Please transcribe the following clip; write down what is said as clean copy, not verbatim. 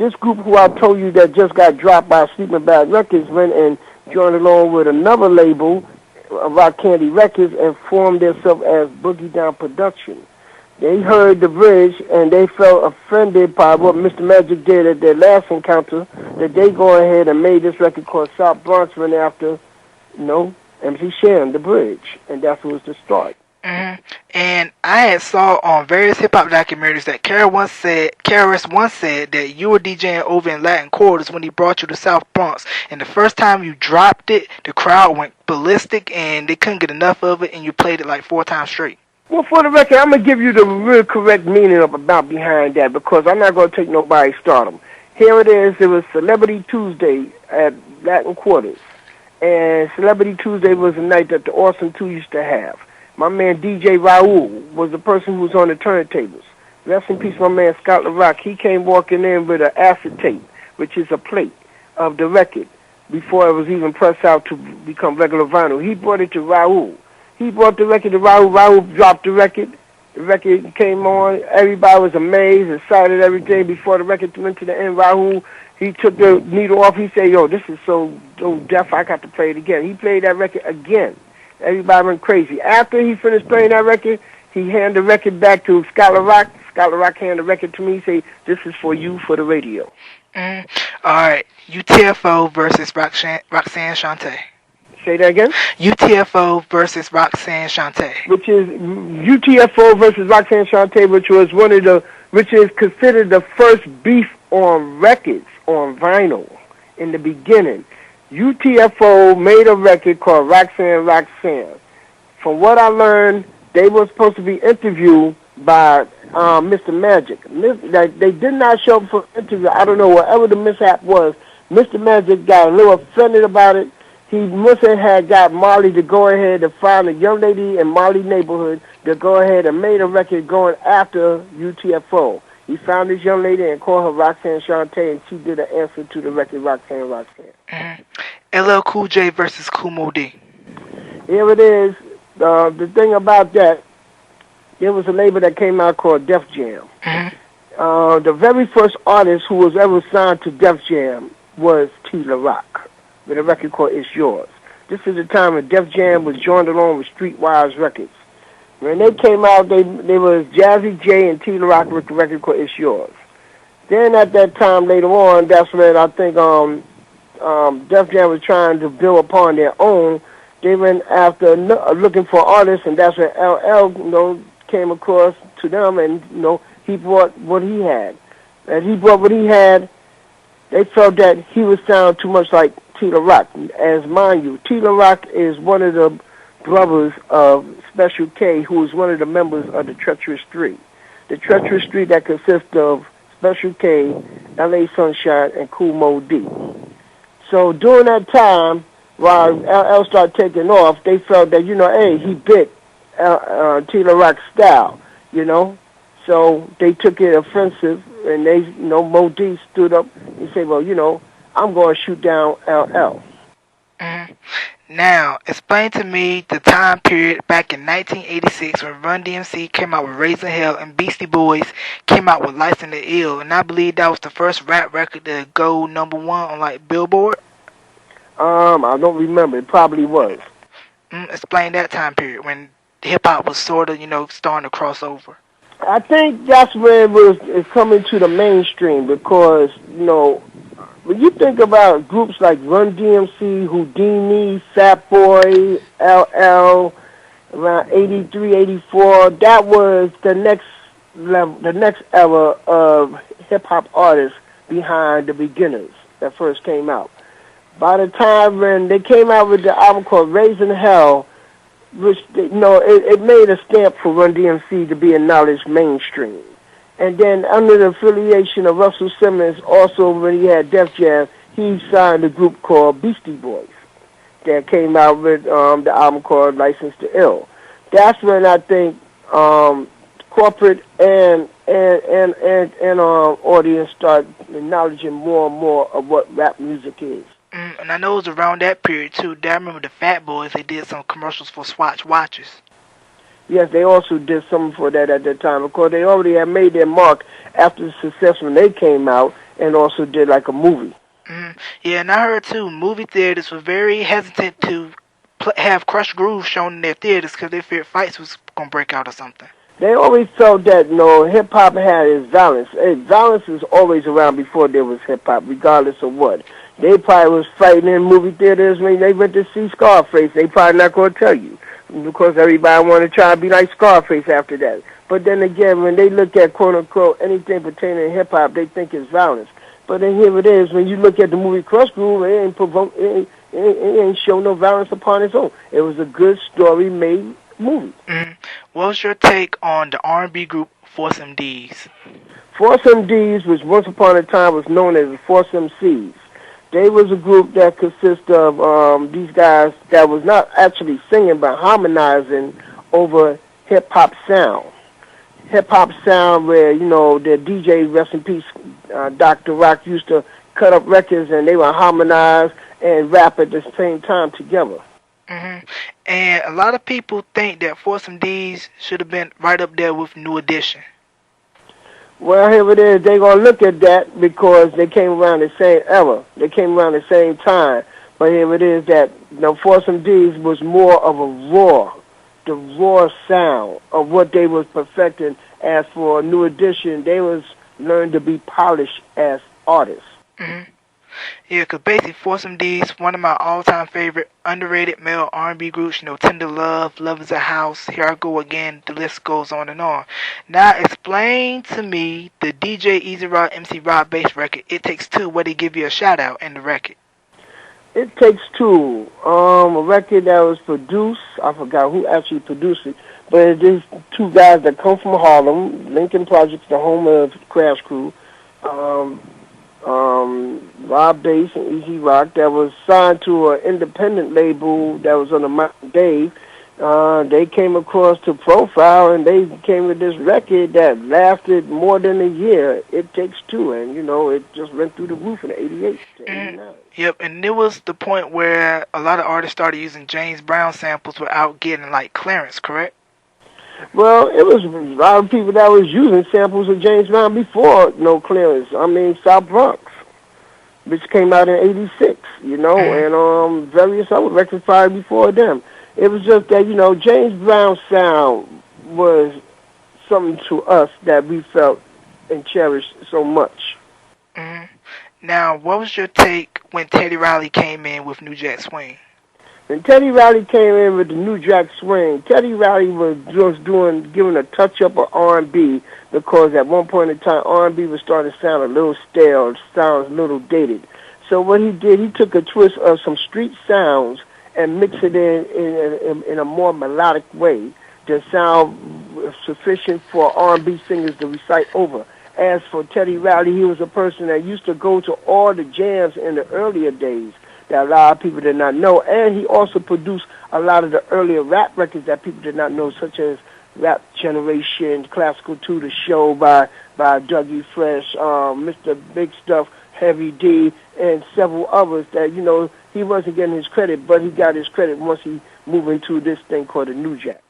This group who I told you that just got dropped by Sleeping Bag Records went and joined along with another label, Rock Candy Records, and formed themselves as Boogie Down Production. They heard the bridge and they felt offended by what Mr. Magic did at their last encounter, that they go ahead and made this record called South Bronx went after, MC Sharon, the bridge, and that was the start. Mm-hmm. And I had saw on various hip-hop documentaries that KRS once said that you were DJing over in Latin Quarters when he brought you to South Bronx, and the first time you dropped it, the crowd went ballistic and they couldn't get enough of it, and you played it like 4 times straight. Well, for the record, I'm going to give you the real correct meaning about behind that, because I'm not going to take nobody's stardom. Here it is. It was Celebrity Tuesday at Latin Quarters, and Celebrity Tuesday was a night that the Awesome 2 used to have. My man DJ Raul was the person who was on the turntables. Rest in peace, my man Scott LaRock. He came walking in with an acetate, which is a plate of the record, before it was even pressed out to become regular vinyl. He brought it to Raul. He brought the record to Raul. Raul dropped the record. The record came on. Everybody was amazed, excited, everything. Before the record went to the end, Raul, he took the needle off. He said, yo, this is so deaf, I got to play it again. He played that record again. Everybody went crazy. After he finished playing that record, he handed the record back to Scott LaRock. Scott LaRock handed the record to me. He said, this is for you for the radio. All right. UTFO versus Roxanne Shante. Say that again? UTFO versus Roxanne Shante. Which is UTFO versus Roxanne Shante, which is considered the first beef on records, on vinyl, in the beginning. UTFO made a record called Roxanne. From what I learned, they were supposed to be interviewed by Mr. Magic. They did not show up for interview. I don't know, whatever the mishap was, Mr. Magic got a little offended about it. He must have had got Marley to go ahead and find a young lady in Marley neighborhood to go ahead and made a record going after UTFO. He found this young lady and called her Roxanne Shante, and she did an answer to the record Roxanne. Mm-hmm. LL Cool J versus Kool Moe Dee. Here it is. The thing about that, there was a label that came out called Def Jam. Mm-hmm. The very first artist who was ever signed to Def Jam was T. La Rock, with a record called It's Yours. This is the time when Def Jam was joined along with Streetwise Records. When they came out, they was Jazzy J and T. La Rock with the record called It's Yours. Then at that time later on, that's when I think Def Jam was trying to build upon their own. They went after looking for artists, and that's when LL came across to them, and he brought what he had. As he brought what he had, they felt that he would sound too much like T. La Rock. As mind you, T. La Rock is one of the brothers of Special K, who is one of the members of the Treacherous Three. The Treacherous Three that consists of Special K, L.A. Sunshine, and Kool Moe Dee. So during that time, while LL started taking off, they felt that, he bit T. La Rock's style, So they took it offensive, and they, Moe Dee stood up and said, well, I'm going to shoot down LL. Mm-hmm. Now, explain to me the time period back in 1986 when Run DMC came out with Raising Hell and Beastie Boys came out with License to Ill, and I believe that was the first rap record to go #1 on Billboard. I don't remember. It probably was. Explain that time period when hip hop was sort of, starting to cross over. I think that's where it's coming to the mainstream, because when you think about groups like Run DMC, Houdini, Fat Boy, LL, around 83, 84, that was the next level, the next era of hip-hop artists behind the beginners that first came out. By the time when they came out with the album called Raising Hell, which, it made a stamp for Run DMC to be acknowledged mainstream. And then under the affiliation of Russell Simmons, also when he had Def Jam, he signed a group called Beastie Boys that came out with the album called License to Ill. That's when I think corporate and audience start acknowledging more and more of what rap music is. And I know it was around that period too. I remember the Fat Boys, they did some commercials for Swatch watches. Yes, they also did something for that at that time. Of course, they already had made their mark after the success when they came out, and also did like a movie. Yeah, and I heard too, movie theaters were very hesitant to have Crush Groove shown in their theaters because they feared fights was gonna break out or something. They always felt that, hip hop had its violence. Violence was always around before there was hip hop, regardless of what. They probably was fighting in movie theaters when they went to see Scarface. They probably not going to tell you because everybody want to try to be like Scarface after that. But then again, when they look at quote unquote anything pertaining to hip hop, they think it's violence. But then here it is. When you look at the movie Crush Groove, it ain't show no violence upon its own. It was a good story-made movie. What was your take on the R&B group Force MDs? Force MDs, which once upon a time was known as the Force MCs, they was a group that consisted of these guys that was not actually singing but harmonizing over hip-hop sound. Hip-hop sound where, the DJ, rest in peace, Dr. Rock, used to cut up records and they would harmonize and rap at the same time together. And a lot of people think that Force MDs should have been right up there with New Edition. Well, here it is. They're going to look at that because they came around the same era. They came around the same time. But here it is that Force MDs was more of the raw sound of what they was perfecting. As for New Edition, they was learned to be polished as artists. Yeah, because basically Force MDs, one of my all-time favorite underrated male R&B groups, Tender Love, Love is a House, Here I Go Again, the list goes on and on. Now explain to me the DJ Easy Rock, MC Rock bass record, It Takes Two, where they give you a shout-out in the record. It Takes Two, a record that was produced, I forgot who actually produced it, but these two guys that come from Harlem, Lincoln Projects, the home of Crash Crew, Rob Bass and Easy Rock, that was signed to an independent label that was on the Mountain Dave. They came across to Profile and they came with this record that lasted more than a year. It Takes Two, and it just went through the roof in '88 to '89. Yep, and it was the point where a lot of artists started using James Brown samples without getting clearance, correct? Well, it was a lot of people that was using samples of James Brown before no clearance. I mean, South Bronx, which came out in '86, and various other records probably before them. It was just that, James Brown's sound was something to us that we felt and cherished so much. Now, what was your take when Teddy Riley came in with New Jack Swing? When Teddy Riley came in with the New Jack Swing, Teddy Riley was just giving a touch-up of R&B because at one point in time, R&B was starting to sound a little stale, sounds a little dated. So what he did, he took a twist of some street sounds and mixed it in a more melodic way to sound sufficient for R&B singers to recite over. As for Teddy Riley, he was a person that used to go to all the jams in the earlier days that a lot of people did not know, and he also produced a lot of the earlier rap records that people did not know, such as Rap Generation, Classical 2, The Show by Dougie Fresh, Mr. Big Stuff, Heavy D, and several others that, he wasn't getting his credit, but he got his credit once he moved into this thing called the New Jack.